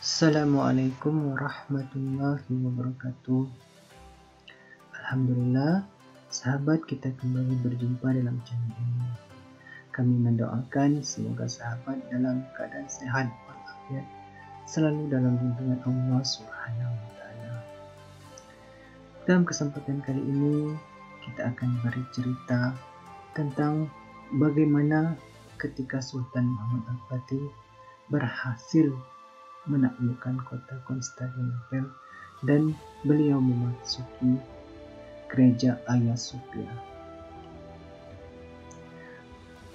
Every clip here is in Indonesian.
Assalamualaikum warahmatullahi wabarakatuh. Alhamdulillah, sahabat kita kembali berjumpa dalam channel ini. Kami mendoakan semoga sahabat dalam keadaan sehat walafiat, selalu dalam lindungan Allah Subhanahu wa taala. Dalam kesempatan kali ini, kita akan bercerita tentang bagaimana ketika Sultan Muhammad Al-Fatih berhasil menaklukkan kota Konstantinopel dan beliau memasuki gereja Hagia Sophia.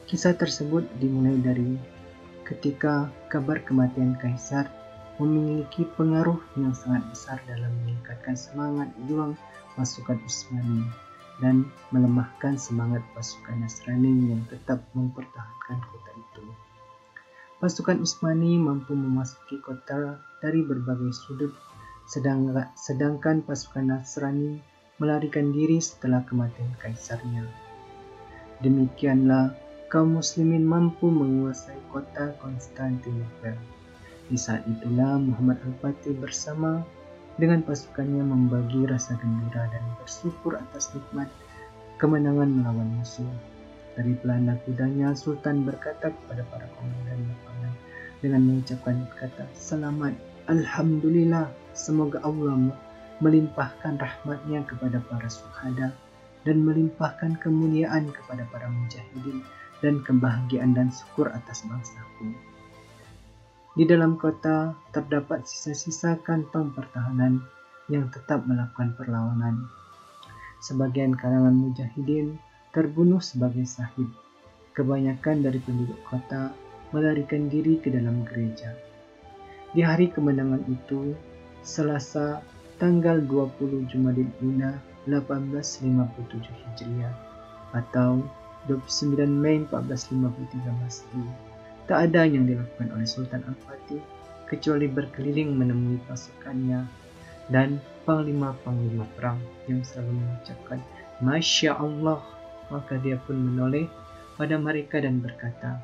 Kisah tersebut dimulai dari ketika kabar kematian Kaisar memiliki pengaruh yang sangat besar dalam meningkatkan semangat juang pasukan Utsmani dan melemahkan semangat pasukan Nasrani yang tetap mempertahankan kota itu. Pasukan Utsmani mampu memasuki kota dari berbagai sudut, sedangkan pasukan Nasrani melarikan diri setelah kematian kaisarnya. Demikianlah kaum muslimin mampu menguasai kota Konstantinopel. Di saat itulah Muhammad Al-Fatih bersama dengan pasukannya membagi rasa gembira dan bersyukur atas nikmat kemenangan melawan musuh. Dari pelana kudanya, Sultan berkata kepada para komandan lapangan dengan mengucapkan kata selamat, Alhamdulillah, semoga Allah melimpahkan rahmatnya kepada para syuhada dan melimpahkan kemuliaan kepada para mujahidin dan kebahagiaan dan syukur atas bangsaku. Di dalam kota terdapat sisa-sisa kantong pertahanan yang tetap melakukan perlawanan. Sebagian kalangan mujahidin terbunuh sebagai syahid. Kebanyakan dari penduduk kota melarikan diri ke dalam gereja. Di hari kemenangan itu, Selasa tanggal 20 Jumadil Ula 1857 Hijriah atau 29 Mei 1453 Masehi, tak ada yang dilakukan oleh Sultan Al-Fatih kecuali berkeliling menemui pasukannya dan panglima-panglima perang yang selalu mengucapkan Masya Allah. Maka dia pun menoleh pada mereka dan berkata,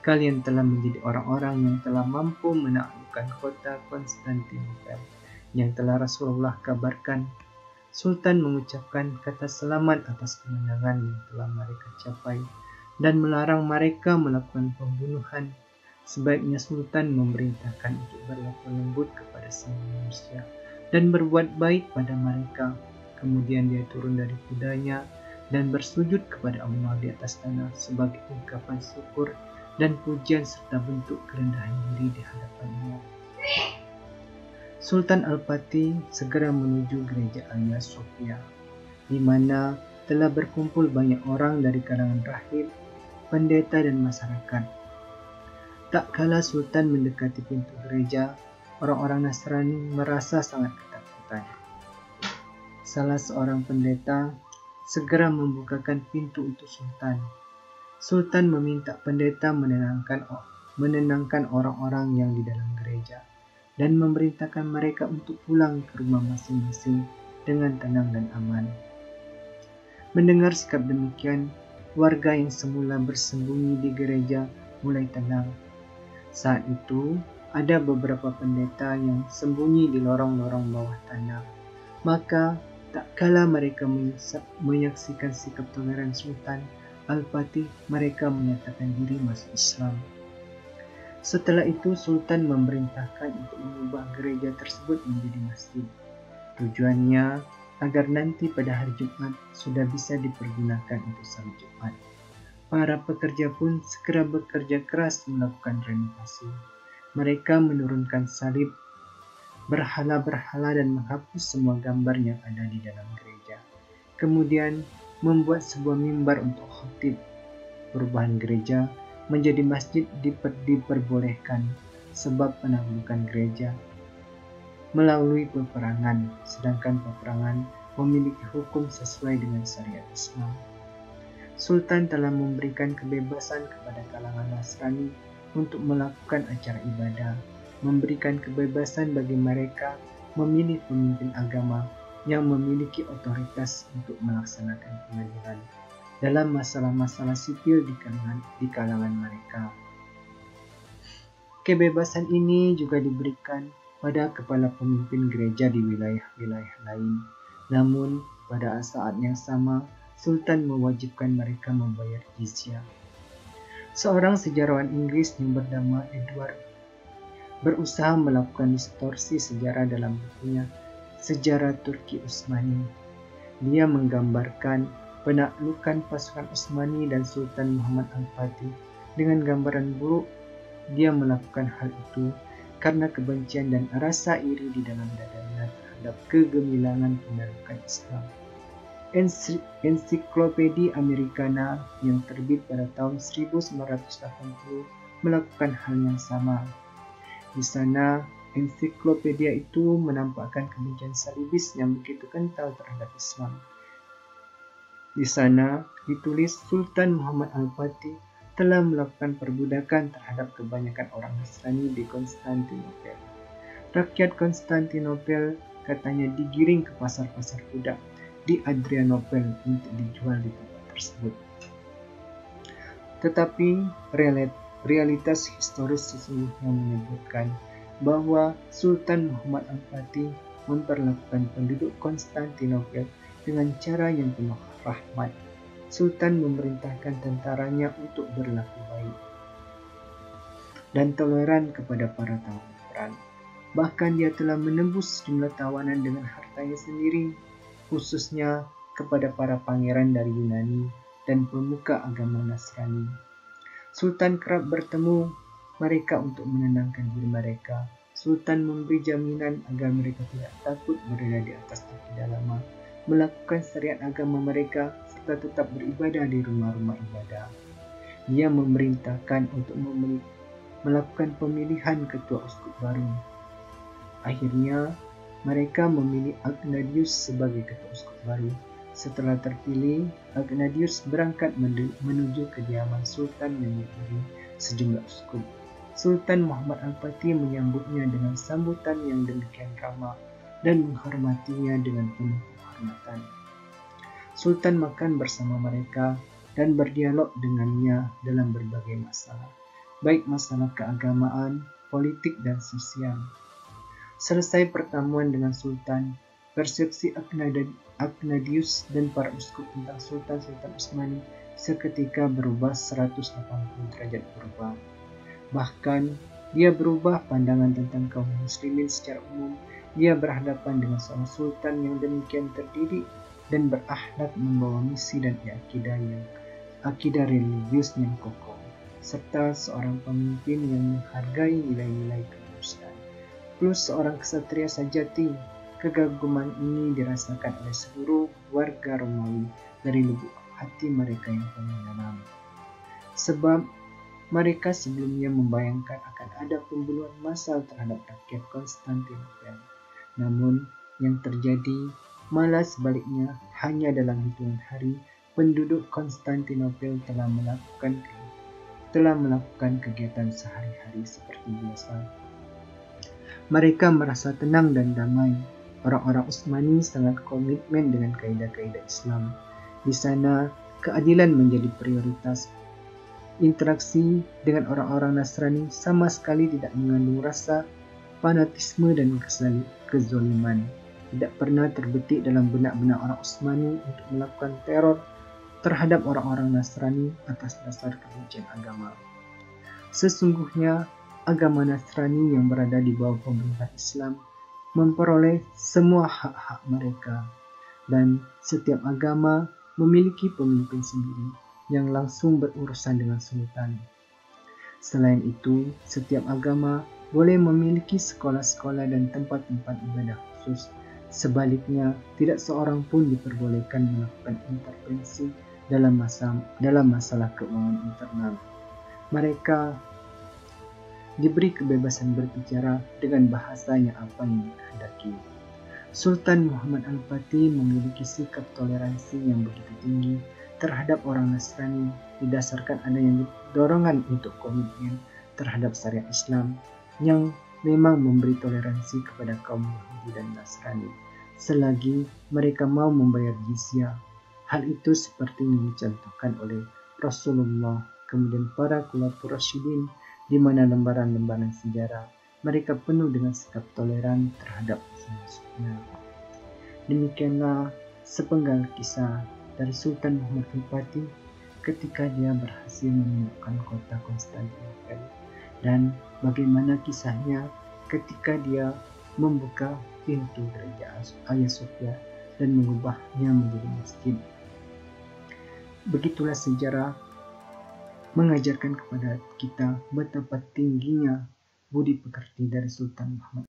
kalian telah menjadi orang-orang yang telah mampu menaklukkan kota Konstantinopel yang telah Rasulullah kabarkan. Sultan mengucapkan kata selamat atas kemenangan yang telah mereka capai dan melarang mereka melakukan pembunuhan. Sebaiknya Sultan memerintahkan untuk berlaku lembut kepada semua manusia dan berbuat baik pada mereka. Kemudian dia turun dari kudanya dan bersujud kepada Allah di atas tanah sebagai ungkapan syukur dan pujian serta bentuk kerendahan diri di hadapannya. Sultan Al-Fatih segera menuju gereja Hagia Sophia, di mana telah berkumpul banyak orang dari kalangan rahib, pendeta dan masyarakat. Tak kala Sultan mendekati pintu gereja, orang-orang Nasrani merasa sangat ketakutan. Salah seorang pendeta segera membukakan pintu untuk Sultan. Sultan meminta pendeta menenangkan orang-orang yang di dalam gereja dan memerintahkan mereka untuk pulang ke rumah masing-masing dengan tenang dan aman. Mendengar sikap demikian, warga yang semula bersembunyi di gereja mulai tenang. Saat itu, ada beberapa pendeta yang sembunyi di lorong-lorong bawah tanah. Maka tak kala mereka menyaksikan sikap toleran Sultan Al-Fatih, mereka menyatakan diri masuk Islam. Setelah itu Sultan memerintahkan untuk mengubah gereja tersebut menjadi masjid. Tujuannya agar nanti pada hari Jumat sudah bisa dipergunakan untuk salat Jumat. Para pekerja pun segera bekerja keras melakukan renovasi. Mereka menurunkan salib, berhala-berhala dan menghapus semua gambar yang ada di dalam gereja. Kemudian membuat sebuah mimbar untuk khatib. Perubahan gereja menjadi masjid diperbolehkan sebab penaklukan gereja melalui peperangan, sedangkan peperangan memiliki hukum sesuai dengan syariat Islam. Sultan telah memberikan kebebasan kepada kalangan Nasrani untuk melakukan acara ibadah, memberikan kebebasan bagi mereka memilih pemimpin agama yang memiliki otoritas untuk melaksanakan pengadilan dalam masalah-masalah sipil di kalangan mereka. Kebebasan ini juga diberikan pada kepala pemimpin gereja di wilayah-wilayah lain. Namun, pada saat yang sama, Sultan mewajibkan mereka membayar jizyah. Seorang sejarawan Inggris yang bernama Edward berusaha melakukan distorsi sejarah dalam bukunya Sejarah Turki Utsmani. Dia menggambarkan penaklukan pasukan Utsmani dan Sultan Muhammad Al-Fatih dengan gambaran buruk. Dia melakukan hal itu karena kebencian dan rasa iri di dalam dadanya terhadap kegemilangan penaklukan Islam. Ensiklopedia Americana yang terbit pada tahun 1980 melakukan hal yang sama. Di sana, ensiklopedia itu menampakkan kebencian salibis yang begitu kental terhadap Islam. Di sana ditulis Sultan Muhammad Al-Fatih telah melakukan perbudakan terhadap kebanyakan orang Nasrani di Konstantinopel. Rakyat Konstantinopel katanya digiring ke pasar-pasar budak di Adrianopel untuk dijual di tempat tersebut. Tetapi realitas historis sesungguhnya menyebutkan bahwa Sultan Muhammad Al-Fatih memperlakukan penduduk Konstantinopel dengan cara yang penuh rahmat. Sultan memerintahkan tentaranya untuk berlaku baik dan toleran kepada para tawanan perang. Bahkan dia telah menembus jumlah tawanan dengan hartanya sendiri, khususnya kepada para pangeran dari Yunani dan pemuka agama Nasrani. Sultan kerap bertemu mereka untuk menenangkan diri mereka. Sultan memberi jaminan agar mereka tidak takut berada di atas akidah lama, melakukan syariat agama mereka, serta tetap beribadah di rumah-rumah ibadah. Dia memerintahkan untuk melakukan pemilihan ketua uskup baru. Akhirnya, mereka memilih Agnadius sebagai ketua uskup baru. Setelah terpilih, Agnadius berangkat menuju kediaman Sultan yang dipilih sejumlah uskup. Sultan Muhammad Al-Fatih menyambutnya dengan sambutan yang demikian ramah dan menghormatinya dengan penuh penghormatan. Sultan makan bersama mereka dan berdialog dengannya dalam berbagai masalah, baik masalah keagamaan, politik, dan sosial. Selesai pertemuan dengan Sultan, persepsi Agnadius dan para uskup tentang Sultan Utsmani seketika berubah 180 derajat berubah. Bahkan, dia berubah pandangan tentang kaum muslimin secara umum. Dia berhadapan dengan seorang sultan yang demikian terdidik dan berakhlak, membawa misi dan akidah religius yang kokoh, serta seorang pemimpin yang menghargai nilai-nilai kemanusiaan, plus seorang ksatria sajati. Kegaguman ini dirasakan oleh seluruh warga Romawi dari lubuk hati mereka yang paling dalam. Sebab mereka sebelumnya membayangkan akan ada pembunuhan massal terhadap rakyat Konstantinopel. Namun, yang terjadi malah sebaliknya. Hanya dalam hitungan hari, penduduk Konstantinopel telah melakukan kegiatan sehari-hari seperti biasa. Mereka merasa tenang dan damai. Orang-orang Utsmani sangat komitmen dengan kaidah-kaidah Islam. Di sana, keadilan menjadi prioritas. Interaksi dengan orang-orang Nasrani sama sekali tidak mengandung rasa fanatisme dan kezaliman. Tidak pernah terbetik dalam benak-benak orang Utsmani untuk melakukan teror terhadap orang-orang Nasrani atas dasar kebencian agama. Sesungguhnya, agama Nasrani yang berada di bawah pemerintahan Islam memperoleh semua hak-hak mereka, dan setiap agama memiliki pemimpin sendiri yang langsung berurusan dengan sultan. Selain itu, setiap agama boleh memiliki sekolah-sekolah dan tempat-tempat ibadah khusus. Sebaliknya, tidak seorang pun diperbolehkan melakukan intervensi dalam masalah keuangan internal. Mereka diberi kebebasan berbicara dengan bahasanya apa yang dikehendaki. Sultan Muhammad Al-Fatih memiliki sikap toleransi yang begitu tinggi terhadap orang Nasrani didasarkan adanya dorongan untuk komitmen terhadap syariat Islam yang memang memberi toleransi kepada kaum Yahudi dan Nasrani selagi mereka mau membayar jizyah. Hal itu seperti yang dicontohkan oleh Rasulullah, kemudian para khulafaur rasyidin, di mana lembaran-lembaran sejarah mereka penuh dengan sikap toleran terhadap musuh-musuhnya. Demikianlah sepenggal kisah dari Sultan Muhammad Al-Fatih ketika dia berhasil menemukan kota Konstantinopel, dan bagaimana kisahnya ketika dia membuka pintu gereja Hagia Sophia dan mengubahnya menjadi masjid. Begitulah sejarah mengajarkan kepada kita betapa tingginya budi pekerti dari Sultan Muhammad